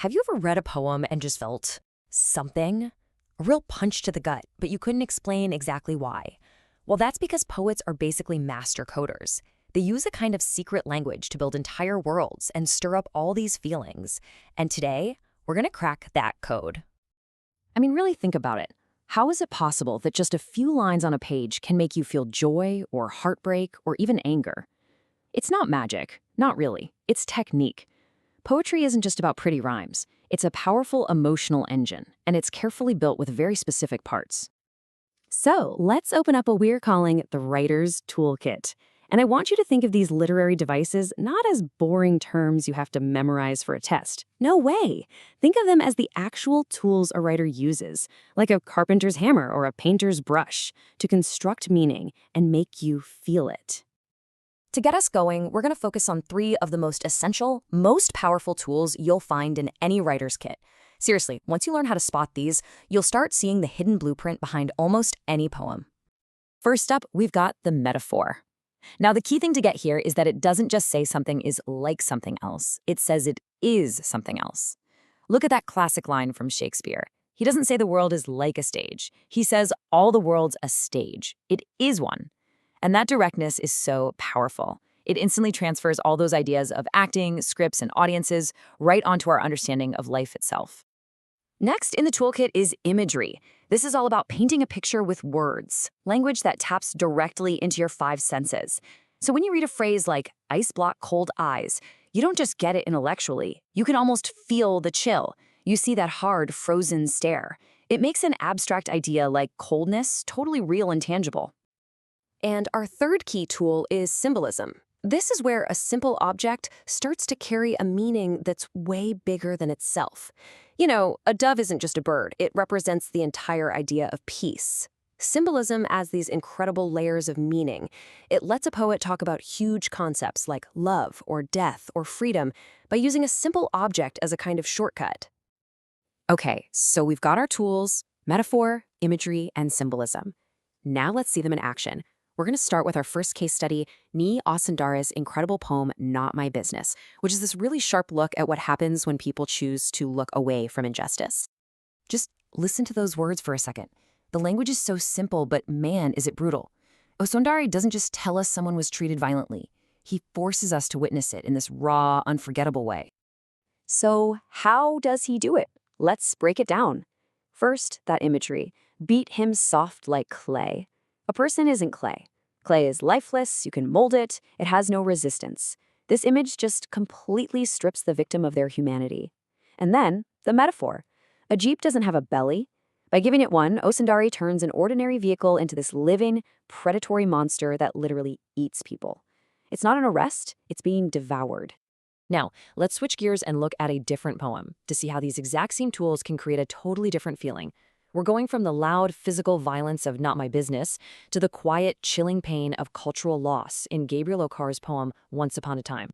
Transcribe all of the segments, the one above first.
Have you ever read a poem and just felt something? A real punch to the gut, but you couldn't explain exactly why? Well, that's because poets are basically master coders. They use a kind of secret language to build entire worlds and stir up all these feelings. And today, we're going to crack that code. I mean, really think about it. How is it possible that just a few lines on a page can make you feel joy or heartbreak or even anger? It's not magic, not really. It's technique. Poetry isn't just about pretty rhymes. It's a powerful emotional engine, and it's carefully built with very specific parts. So let's open up what we're calling the writer's toolkit. And I want you to think of these literary devices not as boring terms you have to memorize for a test. No way. Think of them as the actual tools a writer uses, like a carpenter's hammer or a painter's brush, to construct meaning and make you feel it. To get us going, we're going to focus on 3 of the most essential, most powerful tools you'll find in any writer's kit. Seriously, once you learn how to spot these, you'll start seeing the hidden blueprint behind almost any poem. First up, we've got the metaphor. Now, the key thing to get here is that it doesn't just say something is like something else. It says it is something else. Look at that classic line from Shakespeare. He doesn't say the world is like a stage. He says all the world's a stage. It is one. And that directness is so powerful. It instantly transfers all those ideas of acting, scripts, and audiences right onto our understanding of life itself. Next in the toolkit is imagery. This is all about painting a picture with words, language that taps directly into your 5 senses. So when you read a phrase like ice block cold eyes, you don't just get it intellectually. You can almost feel the chill. You see that hard, frozen stare. It makes an abstract idea like coldness totally real and tangible. And our third key tool is symbolism. This is where a simple object starts to carry a meaning that's way bigger than itself. You know, a dove isn't just a bird. It represents the entire idea of peace. Symbolism adds these incredible layers of meaning. It lets a poet talk about huge concepts like love or death or freedom by using a simple object as a kind of shortcut. Okay, so we've got our tools, metaphor, imagery, and symbolism. Now let's see them in action. We're going to start with our first case study, Ni Osundara's incredible poem, Not My Business, which is this really sharp look at what happens when people choose to look away from injustice. Just listen to those words for a second. The language is so simple, but man, is it brutal. Osundara doesn't just tell us someone was treated violently. He forces us to witness it in this raw, unforgettable way. So how does he do it? Let's break it down. First, that imagery. Beat him soft like clay. A person isn't clay. Clay is lifeless, you can mold it, it has no resistance. This image just completely strips the victim of their humanity. And then, the metaphor. A jeep doesn't have a belly. By giving it one, Osundara turns an ordinary vehicle into this living, predatory monster that literally eats people. It's not an arrest, it's being devoured. Now, let's switch gears and look at a different poem to see how these exact same tools can create a totally different feeling. We're going from the loud physical violence of Not My Business to the quiet, chilling pain of cultural loss in Gabriel Okar's poem, Once Upon a Time.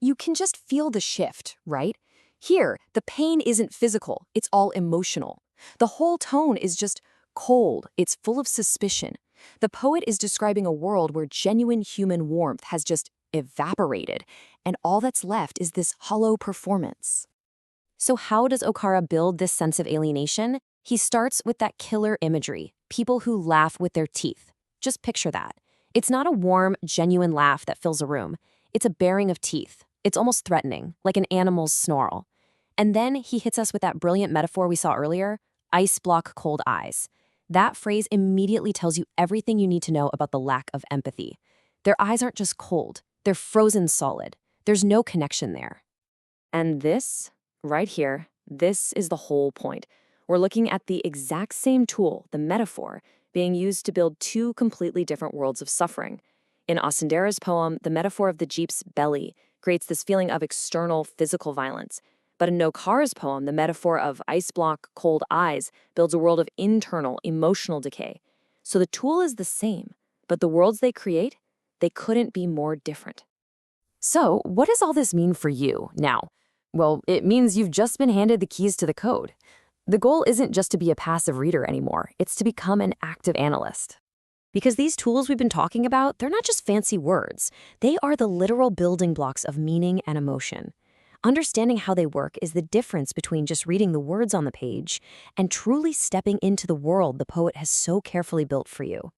You can just feel the shift, right? Here, the pain isn't physical, it's all emotional. The whole tone is just cold, it's full of suspicion. The poet is describing a world where genuine human warmth has just evaporated, and all that's left is this hollow performance. So how does Okara build this sense of alienation? He starts with that killer imagery, people who laugh with their teeth. Just picture that. It's not a warm, genuine laugh that fills a room. It's a baring of teeth. It's almost threatening, like an animal's snarl. And then he hits us with that brilliant metaphor we saw earlier, ice block cold eyes. That phrase immediately tells you everything you need to know about the lack of empathy. Their eyes aren't just cold, they're frozen solid. There's no connection there. And this, right here, this is the whole point. We're looking at the exact same tool, the metaphor, being used to build 2 completely different worlds of suffering. In Osundara's poem, the metaphor of the jeep's belly creates this feeling of external physical violence. But in Okar's poem, the metaphor of ice block, cold eyes builds a world of internal, emotional decay. So the tool is the same, but the worlds they create, they couldn't be more different. So what does all this mean for you now? Well, it means you've just been handed the keys to the code. The goal isn't just to be a passive reader anymore, it's to become an active analyst. Because these tools we've been talking about, they're not just fancy words. They are the literal building blocks of meaning and emotion. Understanding how they work is the difference between just reading the words on the page and truly stepping into the world the poet has so carefully built for you.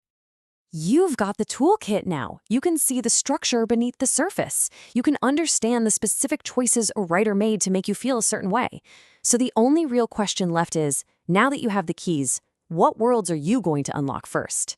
You've got the toolkit now. You can see the structure beneath the surface. You can understand the specific choices a writer made to make you feel a certain way. So the only real question left is, now that you have the keys, what worlds are you going to unlock first?